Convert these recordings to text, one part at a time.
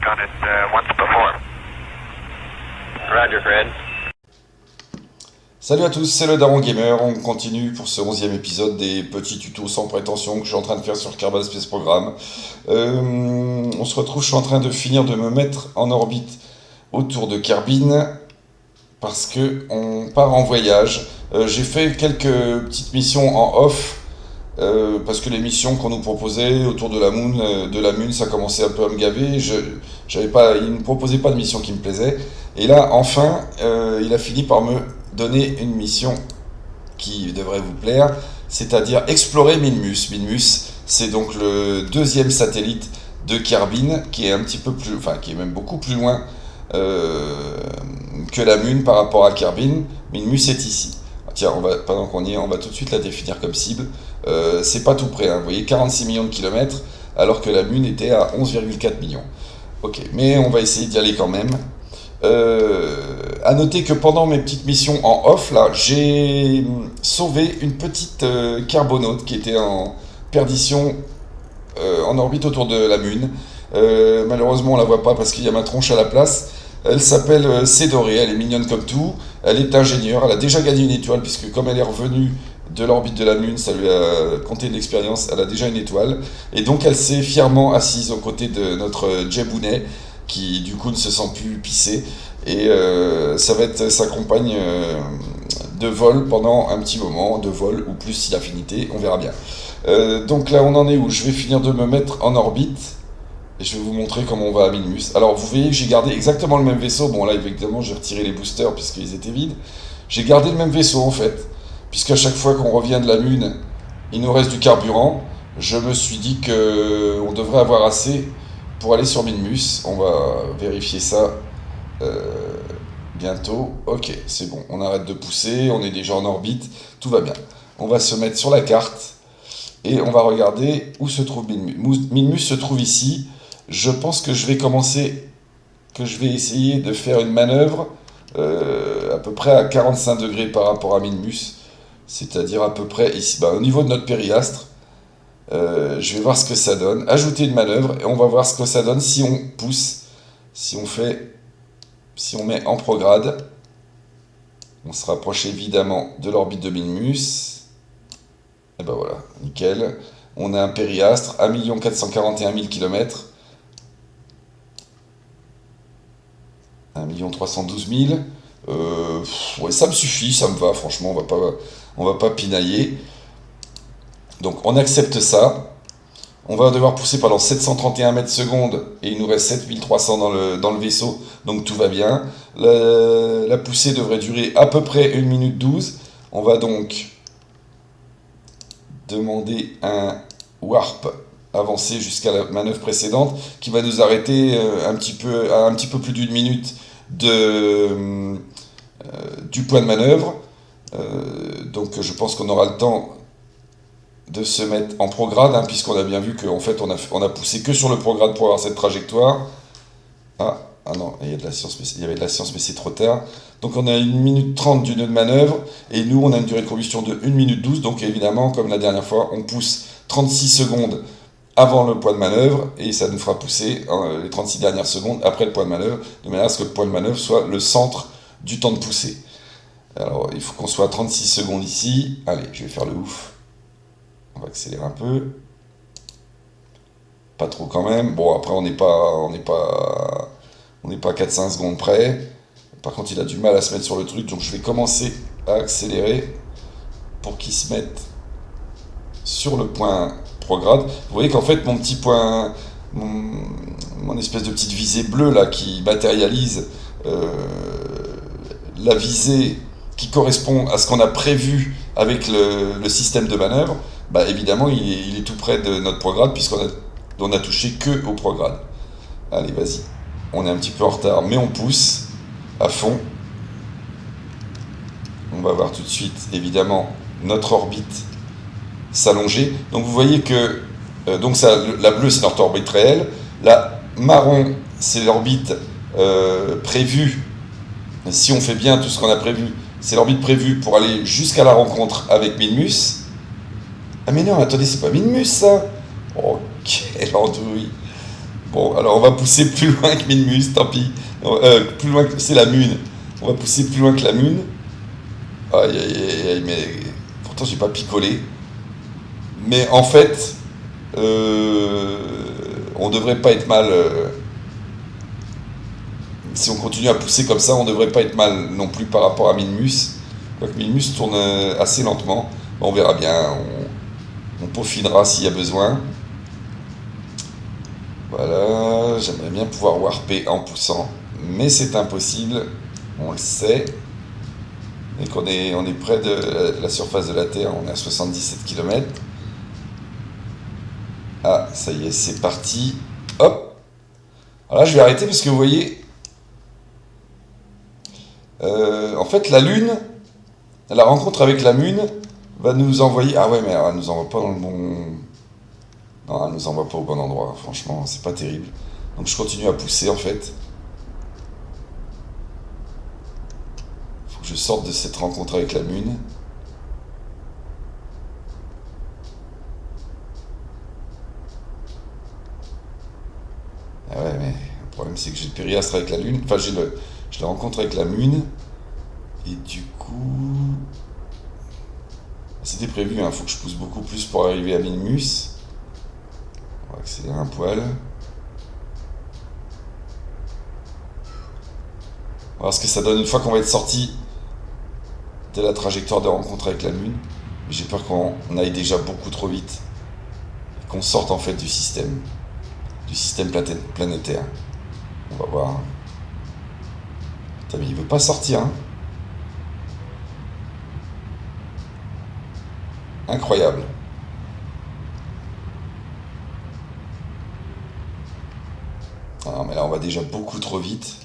on it once before. Roger, Fred. Salut à tous, c'est le Daron Gamer, on continue pour ce 11e épisode des petits tutos sans prétention que je suis en train de faire sur Kerbal Space Program. On se retrouve, je suis en train de finir de me mettre en orbite autour de Kerbin parce que on part en voyage. J'ai fait quelques petites missions en off parce que les missions qu'on nous proposait autour de la Moon, ça commençait un peu à me gaver. Il ne me proposait pas de mission qui me plaisait. Et là, enfin, il a fini par me donner une mission qui devrait vous plaire, c'est-à-dire explorer Minmus. Minmus, c'est donc le deuxième satellite de Kerbin, qui est un petit peu plus, enfin, qui est même beaucoup plus loin que la Moon par rapport à Kerbin. Minmus est ici. Tiens, pendant qu'on y est, on va tout de suite la définir comme cible. C'est pas tout près, hein. Vous voyez, 46 millions de kilomètres, alors que la Moon était à 11,4 millions. Ok, mais on va essayer d'y aller quand même. À noter que pendant mes petites missions en off, là, j'ai sauvé une petite carbonaute qui était en perdition en orbite autour de la Moon. Malheureusement, on la voit pas parce qu'il y a ma tronche à la place. Elle s'appelle Cédoré, elle est mignonne comme tout. Elle est ingénieure, elle a déjà gagné une étoile puisque comme elle est revenue de l'orbite de la Moon, ça lui a compté de l'expérience, elle a déjà une étoile. Et donc elle s'est fièrement assise aux côtés de notre Djebounet, qui du coup ne se sent plus pisser. Et ça va être sa compagne de vol pendant un petit moment, de vol ou plus si affinité, on verra bien. Donc là on en est où? Je vais finir de me mettre en orbite. Et je vais vous montrer comment on va à Minmus. Alors vous voyez que j'ai gardé exactement le même vaisseau. Bon là évidemment j'ai retiré les boosters puisqu'ils étaient vides. J'ai gardé le même vaisseau en fait. Puisqu'à chaque fois qu'on revient de la Lune, il nous reste du carburant. Je me suis dit qu'on devrait avoir assez pour aller sur Minmus. On va vérifier ça bientôt. Ok, c'est bon. On arrête de pousser. On est déjà en orbite. Tout va bien. On va se mettre sur la carte. Et on va regarder où se trouve Minmus. Minmus se trouve ici. Je pense que je vais essayer de faire une manœuvre à peu près à 45 degrés par rapport à Minmus, c'est-à-dire à peu près ici, au niveau de notre périastre. Je vais voir ce que ça donne. Ajouter une manœuvre et on va voir ce que ça donne si on pousse, si on met en prograde. On se rapproche évidemment de l'orbite de Minmus. Et ben voilà, nickel. On a un périastre, 1 441 000 km. 1 312 000. Ouais, ça me suffit, ça me va, franchement, on va pas pinailler. Donc on accepte ça. On va devoir pousser pendant 731 mètres secondes et il nous reste 7300 dans le vaisseau, donc tout va bien. La poussée devrait durer à peu près 1 minute 12. On va donc demander un warp avancé jusqu'à la manœuvre précédente qui va nous arrêter à un petit peu plus d'une minute du point de manœuvre. Donc je pense qu'on aura le temps de se mettre en prograde, hein, puisqu'on a bien vu qu'en fait on a poussé que sur le prograde pour avoir cette trajectoire. Ah non, il y avait de la science mais c'est trop tard. Donc on a 1 minute 30 du nœud de manœuvre et nous on a une durée de combustion de 1 minute 12, donc évidemment comme la dernière fois on pousse 36 secondes avant le point de manœuvre et ça nous fera pousser les 36 dernières secondes après le point de manœuvre, de manière à ce que le point de manœuvre soit le centre du temps de poussée. Alors il faut qu'on soit à 36 secondes ici. Allez, je vais faire le ouf. On va accélérer un peu. Pas trop quand même. Bon, après on n'est pas à 4-5 secondes près. Par contre il a du mal à se mettre sur le truc, donc je vais commencer à accélérer pour qu'il se mette sur le point prograde. Vous voyez qu'en fait mon petit point, mon espèce de petite visée bleue là qui matérialise la visée qui correspond à ce qu'on a prévu avec le système de manœuvre, évidemment il est tout près de notre prograde puisqu'on a touché que au prograde. Allez, vas-y. On est un petit peu en retard, mais on pousse à fond. On va voir tout de suite, évidemment, notre orbite s'allonger. Donc vous voyez que la bleue c'est notre orbite réelle, la marron c'est l'orbite prévue. Si on fait bien tout ce qu'on a prévu, c'est l'orbite prévue pour aller jusqu'à la rencontre avec Minmus. Ah mais non, attendez, c'est pas Minmus ça. Oh, quelle andouille. Bon, alors on va pousser plus loin que Minmus, tant pis. Plus loin que... C'est la Mune. On va pousser plus loin que la Mune. Aïe, aïe, aïe, aïe, mais... Pourtant, j'ai pas picolé. Mais en fait, euh, on devrait pas être mal. Si on continue à pousser comme ça, on devrait pas être mal non plus par rapport à Minmus. Quoique Minmus tourne assez lentement. Bon, on verra bien. On peaufinera s'il y a besoin. Voilà, j'aimerais bien pouvoir warper en poussant, mais c'est impossible, on le sait. Et on est près de la surface de la Terre, on est à 77 km. Ah, ça y est, c'est parti. Hop. Alors là, je vais arrêter parce que vous voyez, en fait, la Lune, la rencontre avec la Lune va nous envoyer. Ah ouais, mais elle nous envoie pas dans le bon. Non, elle nous envoie pas au bon endroit, franchement, c'est pas terrible. Donc je continue à pousser en fait. Faut que je sorte de cette rencontre avec la Lune. Ah ouais, mais le problème c'est que j'ai le périastre avec la Lune. Enfin, je la rencontre avec la Lune. Et du coup. C'était prévu, hein, faut que je pousse beaucoup plus pour arriver à Minmus. On va accélérer un poil. On va voir ce que ça donne une fois qu'on va être sorti de la trajectoire de rencontre avec la Lune. J'ai peur qu'on aille déjà beaucoup trop vite. Et qu'on sorte en fait du système planétaire. On va voir. Putain, mais il veut pas sortir, hein. Incroyable. Ah, mais là, on va déjà beaucoup trop vite.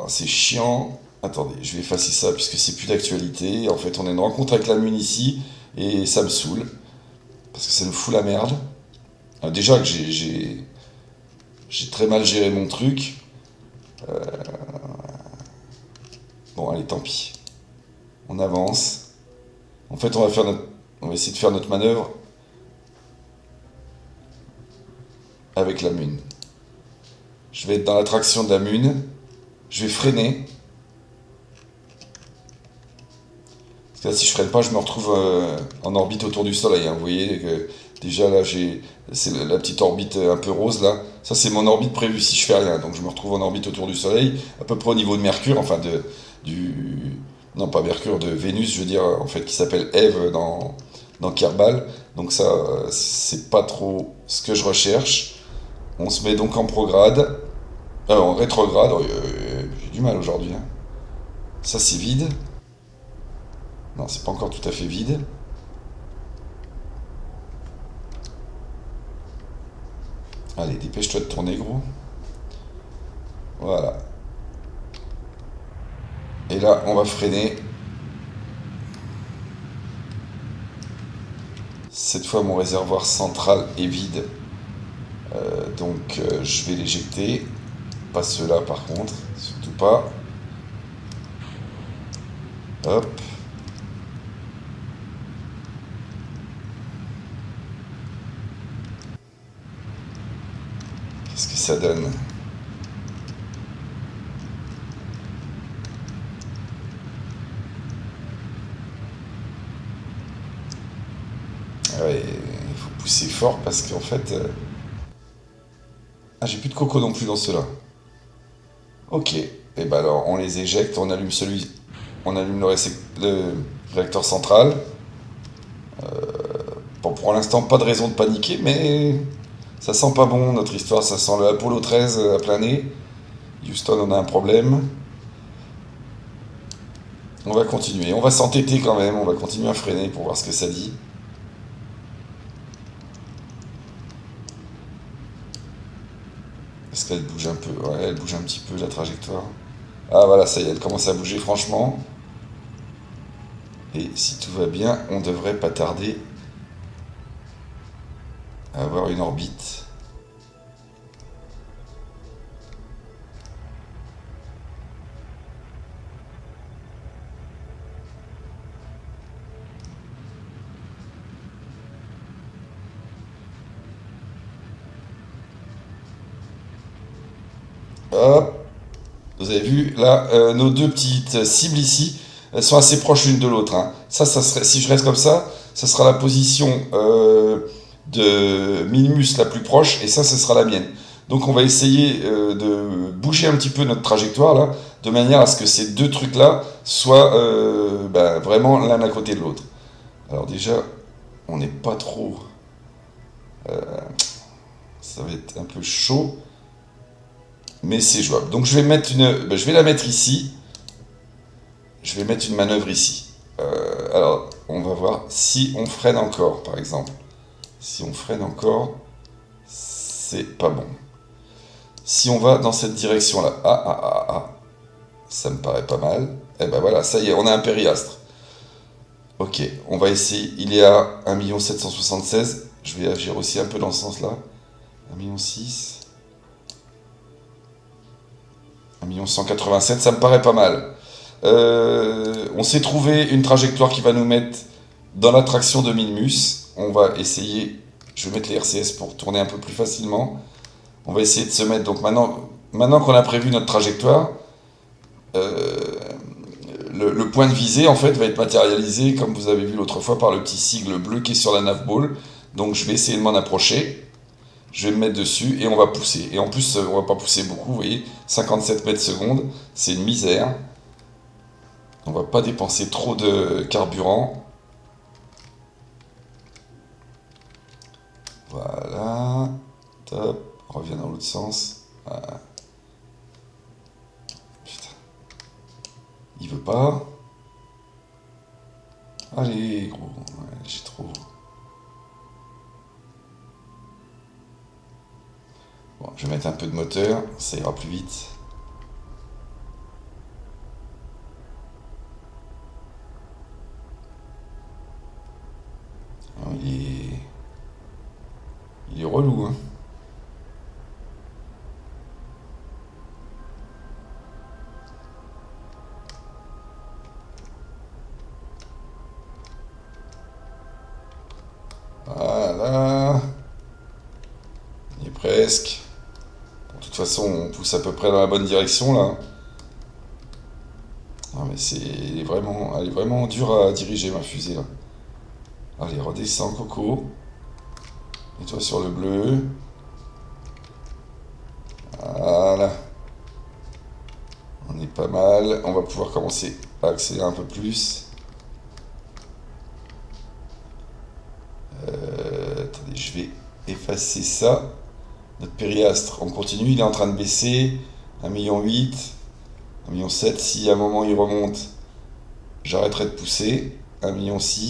C'est chiant. Attendez, je vais effacer ça puisque c'est plus d'actualité. En fait, on a une rencontre avec la Lune ici et ça me saoule parce que ça nous fout la merde. Déjà que j'ai très mal géré mon truc. Bon, allez, tant pis. On avance. En fait, on va essayer de faire notre manœuvre avec la Lune. Je vais être dans la traction de la Lune. Je vais freiner. Parce que là, si je freine pas, je me retrouve en orbite autour du Soleil, hein. Vous voyez que déjà là, c'est la petite orbite un peu rose là. Ça, c'est mon orbite prévue si je fais rien. Donc je me retrouve en orbite autour du Soleil, à peu près au niveau de Mercure, enfin du, non pas Mercure, de Vénus, je veux dire, en fait, qui s'appelle Ève dans Kerbal. Donc ça, c'est pas trop ce que je recherche. On se met donc en prograde, en rétrograde. J'ai du mal aujourd'hui, hein. Ça, c'est vide. Non, c'est pas encore tout à fait vide. Allez, dépêche-toi de tourner, gros. Voilà. Et là, on va freiner. Cette fois, mon réservoir central est vide. Donc, je vais l'éjecter. Pas ceux-là, par contre. Surtout pas. Hop. Qu'est-ce que ça donne? Ouais, il faut pousser fort parce qu'en fait... Ah, j'ai plus de coco non plus dans ceux-là. Ok. Et ben alors, on les éjecte, on allume On allume le réacteur central. Bon, pour l'instant, pas de raison de paniquer, mais ça sent pas bon notre histoire. Ça sent le Apollo 13 à plein nez. Houston, on a un problème. On va continuer. On va s'entêter quand même. On va continuer à freiner pour voir ce que ça dit. Est-ce qu'elle bouge un peu? Ouais, elle bouge un petit peu la trajectoire. Ah voilà, ça y est, elle commence à bouger franchement. Et si tout va bien, on devrait pas tarder à avoir une orbite. Hop. Vous avez vu, là, nos deux petites cibles ici, elles sont assez proches l'une de l'autre, hein. Ça serait, si je reste comme ça sera la position de Minmus la plus proche, et ça sera la mienne. Donc on va essayer de bouger un petit peu notre trajectoire, là, de manière à ce que ces deux trucs-là soient vraiment l'un à côté de l'autre. Alors déjà, on n'est pas trop... ça va être un peu chaud, mais c'est jouable. Donc je vais mettre je vais la mettre ici. Je vais mettre une manœuvre ici. Alors, on va voir si on freine encore, par exemple. Si on freine encore, c'est pas bon. Si on va dans cette direction-là, ça me paraît pas mal. Eh ben voilà, ça y est, on a un périastre. Ok, on va essayer. Il est à 1 776 000. Je vais agir aussi un peu dans ce sens-là. 1,6 million. 1,187 000, ça me paraît pas mal. On s'est trouvé une trajectoire qui va nous mettre dans la traction de Minmus. On va essayer, je vais mettre les RCS pour tourner un peu plus facilement. On va essayer de se mettre, donc maintenant qu'on a prévu notre trajectoire, le point de visée en fait va être matérialisé, comme vous avez vu l'autre fois, par le petit sigle bleu qui est sur la navball. Donc je vais essayer de m'en approcher. Je vais me mettre dessus et on va pousser. Et en plus, on va pas pousser beaucoup, vous voyez, 57 mètres secondes, c'est une misère. On va pas dépenser trop de carburant. Voilà. Top. On revient dans l'autre sens. Voilà. Putain. Il veut pas. Allez, gros. Ouais, j'ai trop. Bon, je vais mettre un peu de moteur. Ça ira plus vite. Il est relou, hein. Voilà. Il est presque. Bon, de toute façon, on pousse à peu près dans la bonne direction, là. Non, mais elle est vraiment dure à diriger, ma fusée, là. Allez, redescends, Coco. Et toi sur le bleu. Voilà. On est pas mal. On va pouvoir commencer à accélérer un peu plus. Attendez, je vais effacer ça. Notre périastre, on continue. Il est en train de baisser. 1,8 million. 1,7 million. Si à un moment il remonte, j'arrêterai de pousser. 1,6 million. 1,5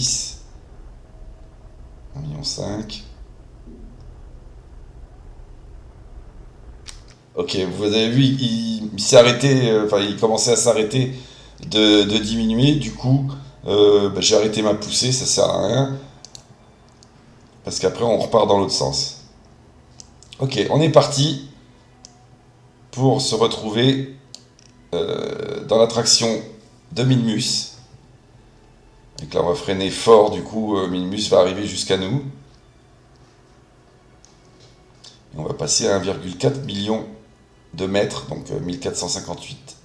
million. Ok, vous avez vu, il s'est arrêté, enfin il commençait à s'arrêter de diminuer, du coup j'ai arrêté ma poussée, ça sert à rien, parce qu'après on repart dans l'autre sens. Ok, on est parti pour se retrouver dans la traction de Minmus. Donc là on va freiner fort, du coup Minmus va arriver jusqu'à nous. Et on va passer à 1,4 million de mètres, donc 1458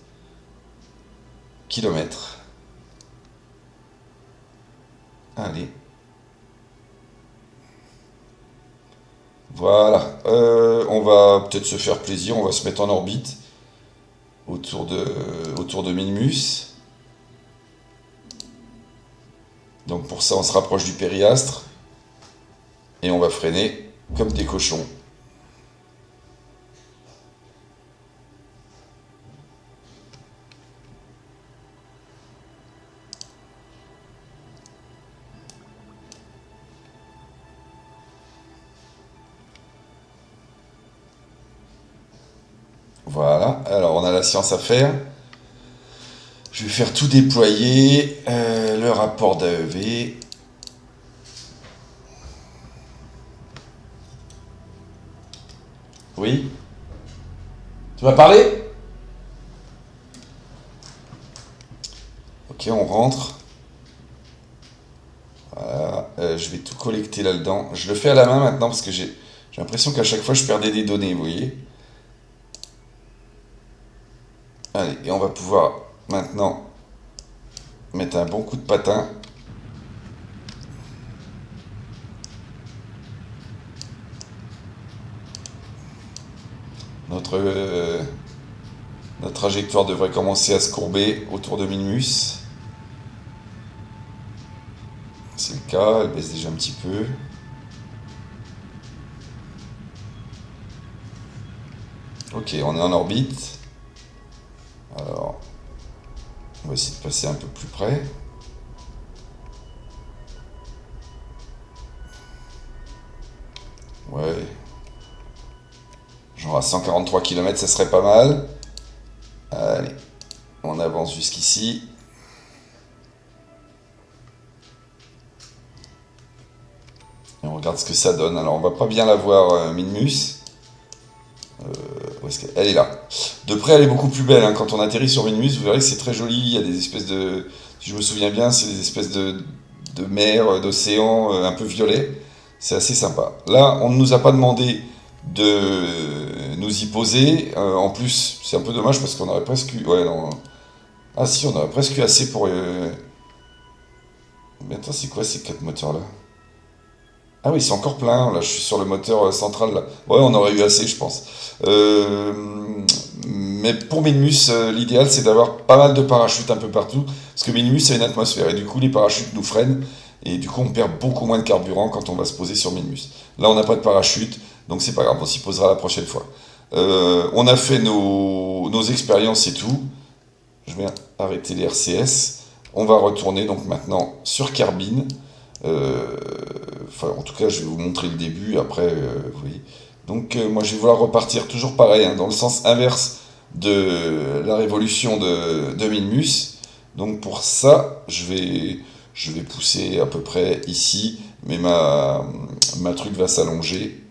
kilomètres. Allez. Voilà. On va peut-être se faire plaisir, on va se mettre en orbite autour de Minmus. Donc pour ça, on se rapproche du périastre et on va freiner comme des cochons. Voilà, alors on a la science à faire. Je vais faire tout déployer, le rapport d'AEV. Oui. Tu m'as parlé? Ok, on rentre. Voilà, je vais tout collecter là-dedans. Je le fais à la main maintenant parce que j'ai l'impression qu'à chaque fois je perdais des données, vous voyez. Allez, et on va pouvoir maintenant mettre un bon coup de patin. Notre trajectoire devrait commencer à se courber autour de Minmus. C'est le cas, elle baisse déjà un petit peu. Ok, on est en orbite. Alors, on va essayer de passer un peu plus près. Ouais. Genre à 143 km, ça serait pas mal. Allez, on avance jusqu'ici. Et on regarde ce que ça donne. Alors, on va pas bien la voir, Minmus. Où est-ce qu'elle est là. De près, elle est beaucoup plus belle. Hein. Quand on atterrit sur Minmus, vous verrez que c'est très joli. Il y a des espèces de... Si je me souviens bien, c'est des espèces de mer, d'océan un peu violet. C'est assez sympa. Là, on ne nous a pas demandé de nous y poser. En plus, c'est un peu dommage parce qu'on aurait presque eu... Ouais, non. Ah si, on aurait presque eu assez pour... Mais attends, c'est quoi ces 4 moteurs-là? Ah oui, c'est encore plein. Là, je suis sur le moteur central. Là. Ouais, on aurait eu assez, je pense. Euh, mais pour Minmus, l'idéal, c'est d'avoir pas mal de parachutes un peu partout. Parce que Minmus, c'est une atmosphère. Et du coup, les parachutes nous freinent. Et du coup, on perd beaucoup moins de carburant quand on va se poser sur Minmus. Là, on n'a pas de parachute. Donc, c'est pas grave. On s'y posera la prochaine fois. On a fait nos expériences et tout. Je vais arrêter les RCS. On va retourner donc maintenant sur Kerbin. Enfin, en tout cas, je vais vous montrer le début. Après, vous voyez. Donc, moi, je vais vouloir repartir toujours pareil, hein, dans le sens inverse de la révolution de Minmus. Donc, pour ça, je vais pousser à peu près ici, mais ma truc va s'allonger.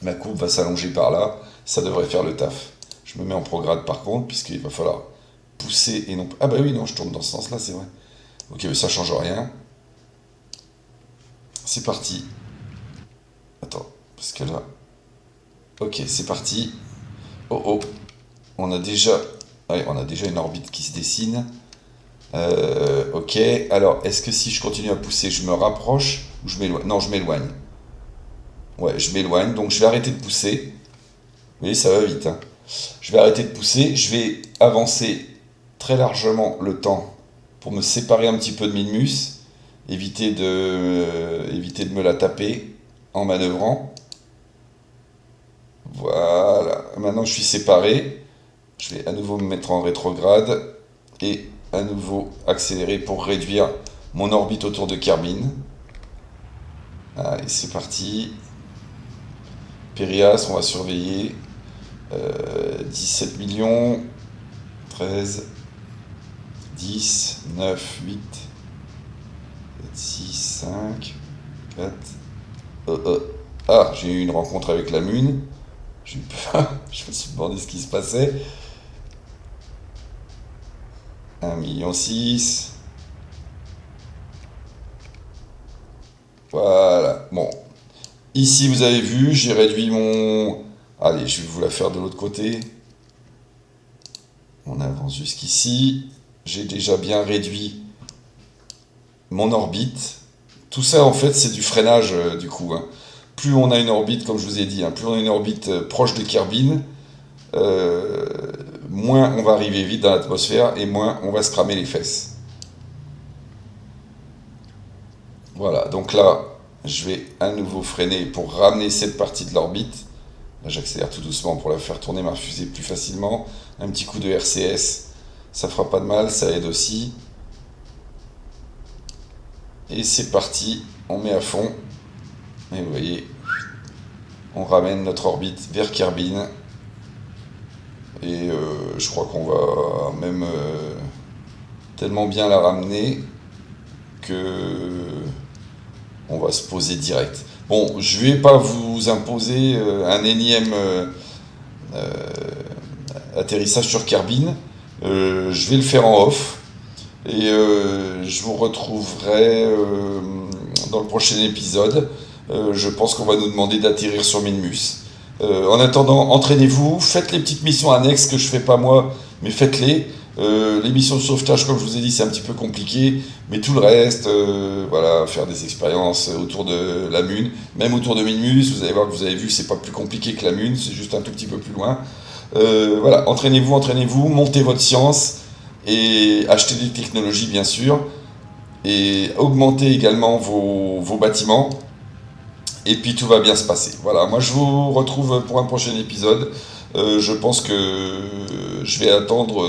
Ma courbe va s'allonger par là. Ça devrait faire le taf. Je me mets en prograde par contre, puisqu'il va falloir pousser et non. Ah, bah oui, non, je tourne dans ce sens-là, c'est vrai. Ok, mais ça change rien. C'est parti. Attends, parce que là... Ok, c'est parti. Oh oh, on a déjà... Ouais, on a déjà une orbite qui se dessine. Ok, alors est-ce que si je continue à pousser, je me rapproche ou je m'éloigne? Non, je m'éloigne. Ouais, je m'éloigne, donc je vais arrêter de pousser. Vous voyez, ça va vite. Hein. Je vais arrêter de pousser, je vais avancer très largement le temps pour me séparer un petit peu de Minmus, éviter de me la taper en manœuvrant. Voilà, maintenant je suis séparé. Je vais à nouveau me mettre en rétrograde et à nouveau accélérer pour réduire mon orbite autour de Kerbin. Allez, c'est parti. Périas, on va surveiller. 17 millions. 13. 10, 9, 8, 6, 5, 4. Ah, j'ai eu une rencontre avec la Mune. J'ai eu peur. Je me suis demandé ce qui se passait. 1,6 million. Voilà. Bon. Ici, vous avez vu, j'ai réduit mon... Allez, je vais vous la faire de l'autre côté. On avance jusqu'ici. J'ai déjà bien réduit mon orbite. Tout ça, en fait, c'est du freinage, du coup. Hein. Plus on a une orbite, comme je vous ai dit, hein, plus on a une orbite proche de Kerbin, moins on va arriver vite dans l'atmosphère et moins on va se cramer les fesses. Voilà, donc là, je vais à nouveau freiner pour ramener cette partie de l'orbite. Là, j'accélère tout doucement pour la faire tourner ma fusée plus facilement. Un petit coup de RCS, ça fera pas de mal, ça aide aussi. Et c'est parti, on met à fond. Et vous voyez, on ramène notre orbite vers Kerbin. Et je crois qu'on va même tellement bien la ramener que on va se poser direct. Bon, je vais pas vous imposer un énième atterrissage sur Kerbin. Je vais le faire en off. Et je vous retrouverai dans le prochain épisode. Je pense qu'on va nous demander d'atterrir sur Minmus. En attendant, entraînez-vous, faites les petites missions annexes que je fais pas moi, mais faites-les. Les missions de sauvetage, comme je vous ai dit, c'est un petit peu compliqué, mais tout le reste, voilà, faire des expériences autour de la Lune, même autour de Minmus, vous allez voir que vous avez vu, c'est pas plus compliqué que la Lune, c'est juste un tout petit peu plus loin. Voilà, entraînez-vous, montez votre science et achetez des technologies bien sûr, et augmentez également vos bâtiments, et puis tout va bien se passer. Voilà, moi je vous retrouve pour un prochain épisode. Je pense que je vais attendre,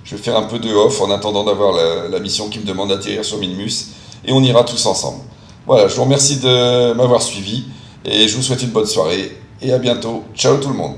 je vais faire un peu de off en attendant d'avoir la mission qui me demande d'atterrir sur Minmus, et on ira tous ensemble. Voilà, je vous remercie de m'avoir suivi, et je vous souhaite une bonne soirée, et à bientôt. Ciao tout le monde.